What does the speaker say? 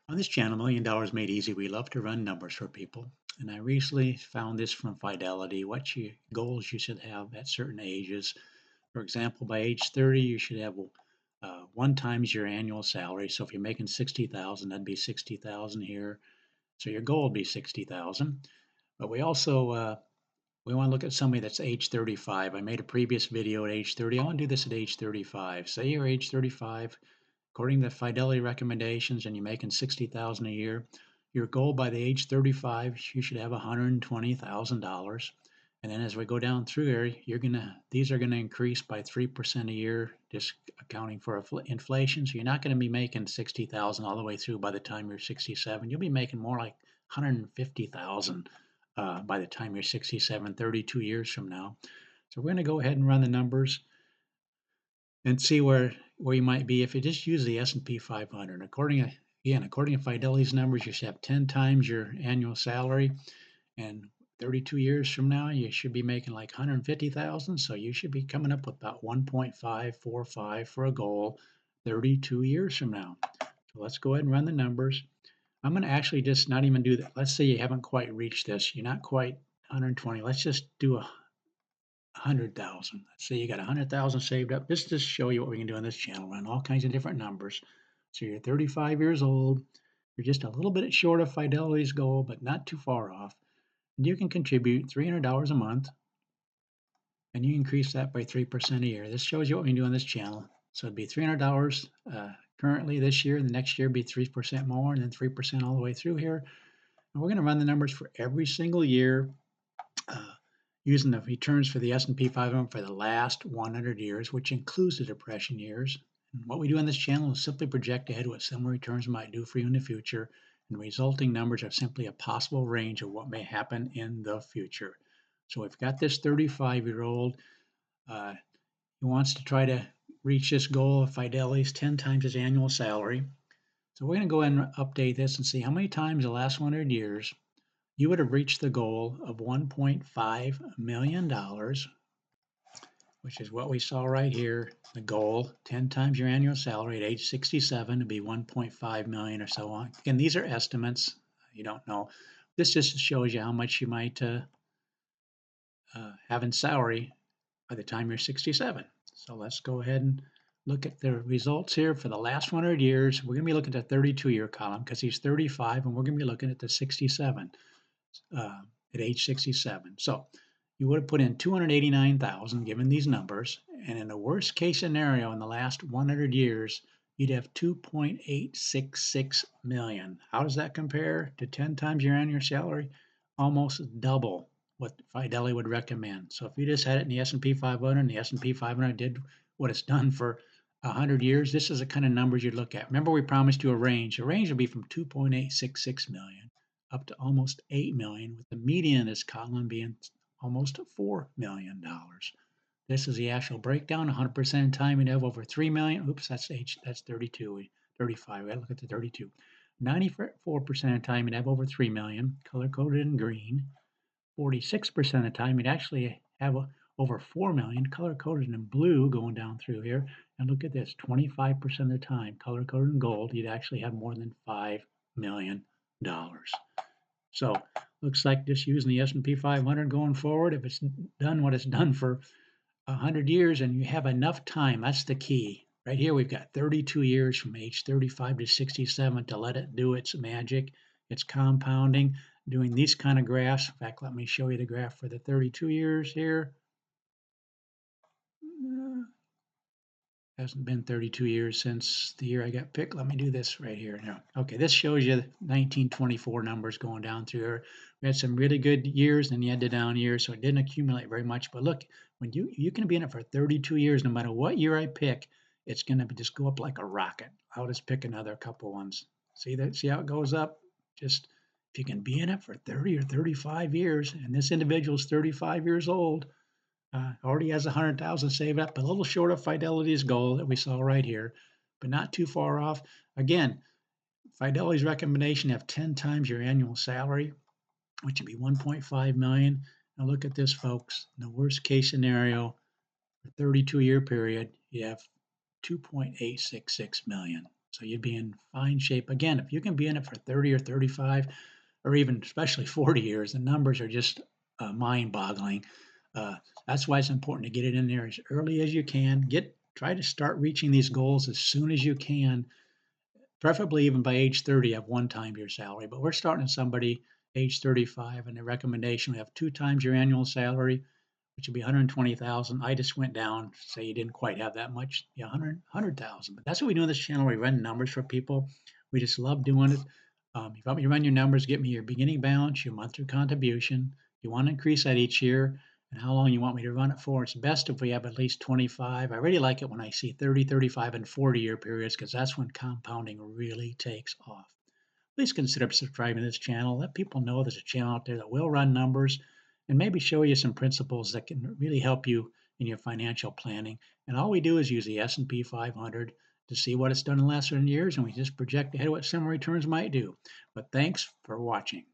On this channel, $1 Million Made Easy, we love to run numbers for people. And I recently found this from Fidelity, what goals you should have at certain ages. For example, by age 30, you should have one times your annual salary. So if you're making 60,000, that'd be 60,000 here. So your goal would be 60,000. But we want to look at somebody that's age 35. I made a previous video at age 30. I want to do this at age 35. Say you're age 35. According to Fidelity recommendations, and you're making 60,000 a year, your goal by the age 35, you should have $120,000. And then as we go down through here, these are gonna increase by 3% a year, just accounting for inflation. So you're not gonna be making 60,000 all the way through by the time you're 67. You'll be making more like 150,000 by the time you're 67, 32 years from now. So we're gonna go ahead and run the numbers and see where you might be if you just use the S&P 500. According to Fidelity's numbers, you should have 10 times your annual salary, and 32 years from now, you should be making like 150,000. So you should be coming up with about 1.545 for a goal 32 years from now. So let's go ahead and run the numbers. I'm going to actually just not even do that. Let's say you haven't quite reached this. You're not quite 120. Let's just do 100,000. Let's say you got 100,000 saved up. Just to show you what we can do on this channel, run all kinds of different numbers. So you're 35 years old. You're just a little bit short of Fidelity's goal, but not too far off. And you can contribute $300 a month, and you increase that by 3% a year. This shows you what we can do on this channel. So it'd be $300 currently this year. The next year would be 3% more, and then 3% all the way through here. And we're going to run the numbers for every single year uh, using the returns for the S&P 500 for the last 100 years, which includes the depression years. And what we do on this channel is simply project ahead what similar returns might do for you in the future, and the resulting numbers are simply a possible range of what may happen in the future. So we've got this 35-year-old who wants to try to reach this goal of Fidelity's 10 times his annual salary. So we're going to go ahead and update this and see how many times the last 100 years you would have reached the goal of $1.5 million, which is what we saw right here. The goal, 10 times your annual salary at age 67 to be 1.5 million or so on. Again, these are estimates. You don't know. This just shows you how much you might have in salary by the time you're 67. So let's go ahead and look at the results here for the last 100 years. We're going to be looking at the 32-year column because he's 35, and we're going to be looking at the 67 at age 67. So you would have put in 289,000 given these numbers, and in the worst case scenario in the last 100 years, you'd have 2.866 million. How does that compare to 10 times your annual salary? Almost double what Fidelity would recommend. So if you just had it in the S&P 500 and the S&P 500 did what it's done for 100 years, this is the kind of numbers you'd look at. Remember, we promised you a range. The range would be from 2.866 million up to almost 8 million, with the median in this column being almost $4 million. This is the actual breakdown. 100% of the time you'd have over 3 million. Oops, that's 32, 35. We gotta look at the 32. 94% of the time you'd have over 3 million, color coded in green. 46% of the time you'd actually have over 4 million, color coded in blue going down through here. And look at this, 25% of the time, color coded in gold, you'd actually have more than $5 million. So looks like just using the S&P 500 going forward, if it's done what it's done for 100 years and you have enough time, that's the key. Right here, we've got 32 years from age 35 to 67 to let it do its magic. It's compounding, doing these kind of graphs. In fact, let me show you the graph for the 32 years here. Hasn't been 32 years since the year I got picked. Let me do this right here now. Okay, this shows you 1924 numbers going down through here. We had some really good years, and you had the down years, so it didn't accumulate very much. But look, when you can be in it for 32 years, no matter what year I pick, it's going to just go up like a rocket. I'll just pick another couple ones. See that? See how it goes up? Just if you can be in it for 30 or 35 years, and this individual is 35 years old, already has 100,000 saved up, a little short of Fidelity's goal that we saw right here, but not too far off. Again, Fidelity's recommendation have 10 times your annual salary, which would be 1.5 million. Now look at this, folks. In the worst case scenario, for 32-year period, you have 2.866 million. So you'd be in fine shape. Again, if you can be in it for 30 or 35, or even especially 40 years, the numbers are just mind boggling. Uh, that's why it's important to get it in there as early as you can. Try to start reaching these goals as soon as you can, preferably even by age 30, have 1 time your salary. But we're starting somebody age 35, and the recommendation we have 2 times your annual salary, which would be 120,000. I just went down, say you didn't quite have that much, yeah, 100,000. But that's what we do on this channel. We run numbers for people. We just love doing it. If you want me to run your numbers, get me your beginning balance, your monthly contribution. You want to increase that each year, and how long you want me to run it for. It's best if we have at least 25. I really like it when I see 30, 35, and 40-year periods because that's when compounding really takes off. Please consider subscribing to this channel. Let people know there's a channel out there that will run numbers and maybe show you some principles that can really help you in your financial planning. And all we do is use the S&P 500 to see what it's done in the last 7 years, and we just project ahead what similar returns might do. But thanks for watching.